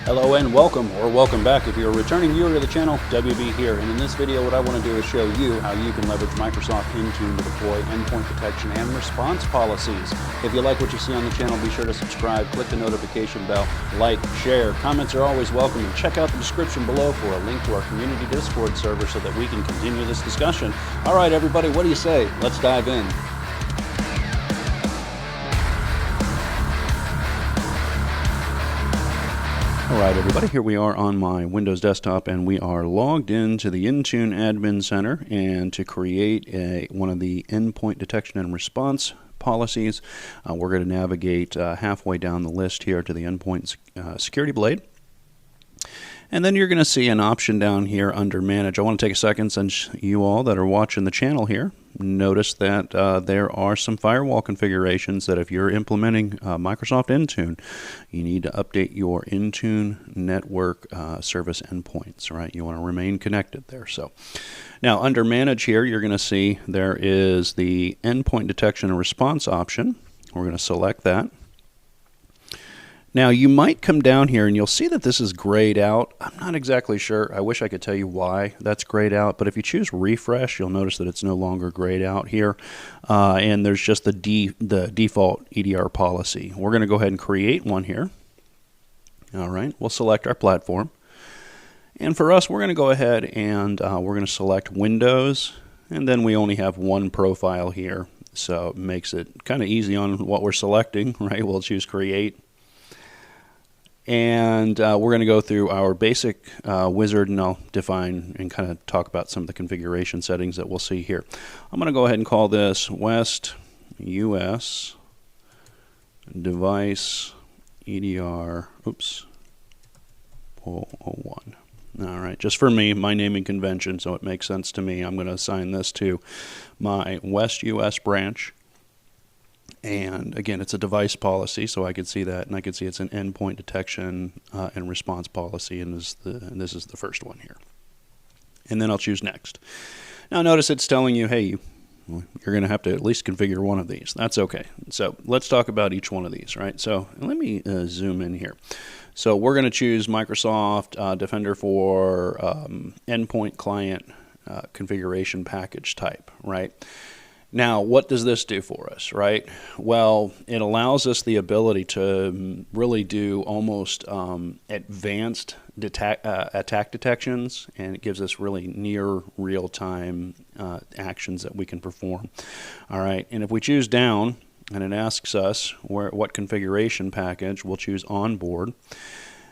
Hello and welcome, or welcome back if you're a returning viewer to the channel. WB here, and in this video what I want to do is show you how you can leverage Microsoft Intune to deploy endpoint detection and response policies. If you like what you see on the channel, be sure to subscribe, click the notification bell, like, share. Comments are always welcome, and check out the description below for a link to our community Discord server so that we can continue this discussion. All right, everybody, what do you say? Let's dive in. All right, everybody, here we are on my Windows desktop, and we are logged into the Intune Admin Center. And to create one of the endpoint detection and response policies, we're going to navigate halfway down the list here to the endpoint security blade. And then you're going to see an option down here under Manage. I want to take a second, since you all that are watching the channel here notice that there are some firewall configurations that if you're implementing Microsoft Intune, you need to update your Intune network service endpoints, right? You want to remain connected there. So now under Manage here, you're going to see there is the endpoint detection and response option. We're going to select that. Now you might come down here and you'll see that this is grayed out. I'm not exactly sure. I wish I could tell you why that's grayed out, but if you choose refresh, you'll notice that it's no longer grayed out here. And there's just the default EDR policy. We're going to go ahead and create one here. All right, we'll select our platform. And for us, we're going to go ahead and we're going to select Windows, and then we only have one profile here. So it makes it kind of easy on what we're selecting, right? We'll choose create. And we're going to go through our basic wizard, and I'll define and kind of talk about some of the configuration settings that we'll see here. I'm going to go ahead and call this West US Device EDR, 001. All right, just for me, my naming convention, so it makes sense to me. I'm going to assign this to my West US branch. And again, it's a device policy, so I can see that, and I can see it's an endpoint detection and response policy, and this is the first one here. And then I'll choose Next. Now notice it's telling you, hey, you're going to have to at least configure one of these. That's okay. So let's talk about each one of these, right? So let me zoom in here. So we're going to choose Microsoft Defender for endpoint client configuration package type, right? Now, what does this do for us, right? Well, it allows us the ability to really do almost advanced attack detections, and it gives us really near real-time actions that we can perform. All right, and if we choose down, and it asks us what configuration package, we'll choose onboard.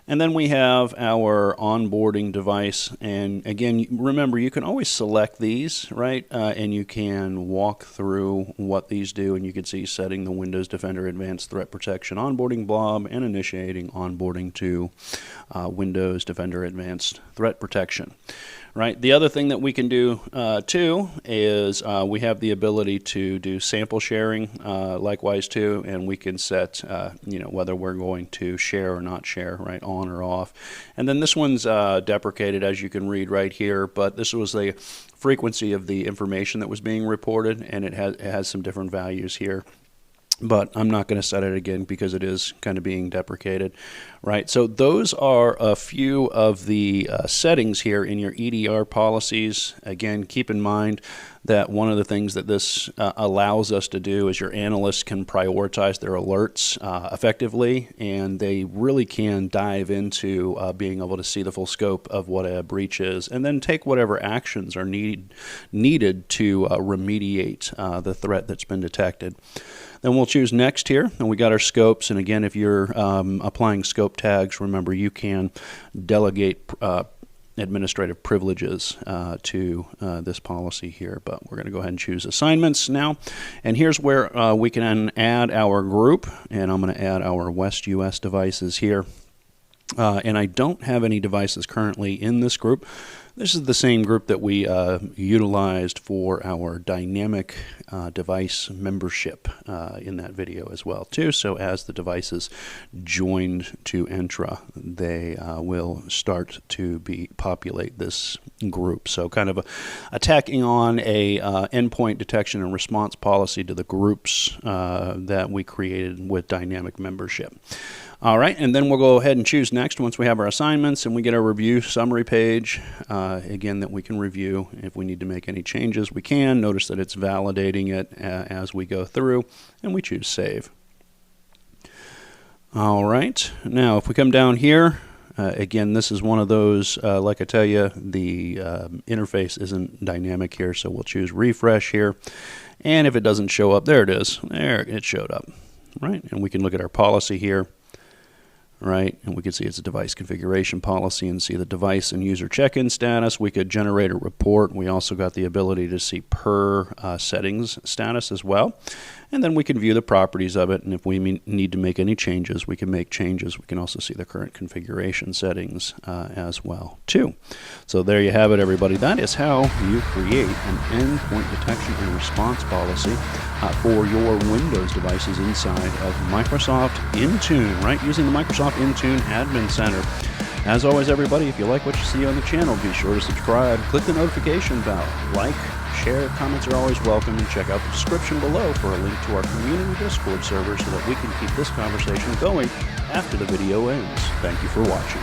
And then we have our onboarding device, and again, remember, you can always select these, right? And you can walk through what these do, and you can see setting the Windows Defender Advanced Threat Protection onboarding blob and initiating onboarding to Windows Defender Advanced Threat Protection. Right. The other thing that we can do too is we have the ability to do sample sharing, likewise too, and we can set whether we're going to share or not share, right, on or off. And then this one's deprecated, as you can read right here, but this was the frequency of the information that was being reported, and it has some different values here. But I'm not going to set it again because it is kind of being deprecated, right? So those are a few of the settings here in your EDR policies. Again, keep in mind that one of the things that this allows us to do is your analysts can prioritize their alerts effectively, and they really can dive into being able to see the full scope of what a breach is, and then take whatever actions are needed to remediate the threat that's been detected. Then we'll choose Next here, and we got our scopes. And again, if you're applying scope tags, remember you can delegate administrative privileges to this policy here. But we're going to go ahead and choose Assignments now. And here's where we can add our group, and I'm going to add our West US devices here. And I don't have any devices currently in this group. This is the same group that we utilized for our dynamic device membership in that video as well too. So as the devices joined to Entra, they will start to populate this group. So kind of tacking on a endpoint detection and response policy to the groups that we created with dynamic membership. All right, and then we'll go ahead and choose next once we have our assignments and we get our review summary page, again, that we can review. If we need to make any changes, we can. Notice that it's validating it as we go through, and we choose Save. All right, now if we come down here, again, this is one of those, like I tell you, the interface isn't dynamic here, so we'll choose Refresh here. And if it doesn't show up, there it is. There, it showed up, right? And we can look at our policy here. Right, and we can see it's a device configuration policy and see the device and user check-in status. We could generate a report. We also got the ability to see per settings status as well. And then we can view the properties of it, and if we need to make any changes, we can make changes. We can also see the current configuration settings as well, too. So there you have it, everybody. That is how you create an endpoint detection and response policy for your Windows devices inside of Microsoft Intune, right? Using the Microsoft Intune Admin Center. As always, everybody, if you like what you see on the channel, be sure to subscribe, click the notification bell, like, share, comments are always welcome, and check out the description below for a link to our community Discord server so that we can keep this conversation going after the video ends. Thank you for watching.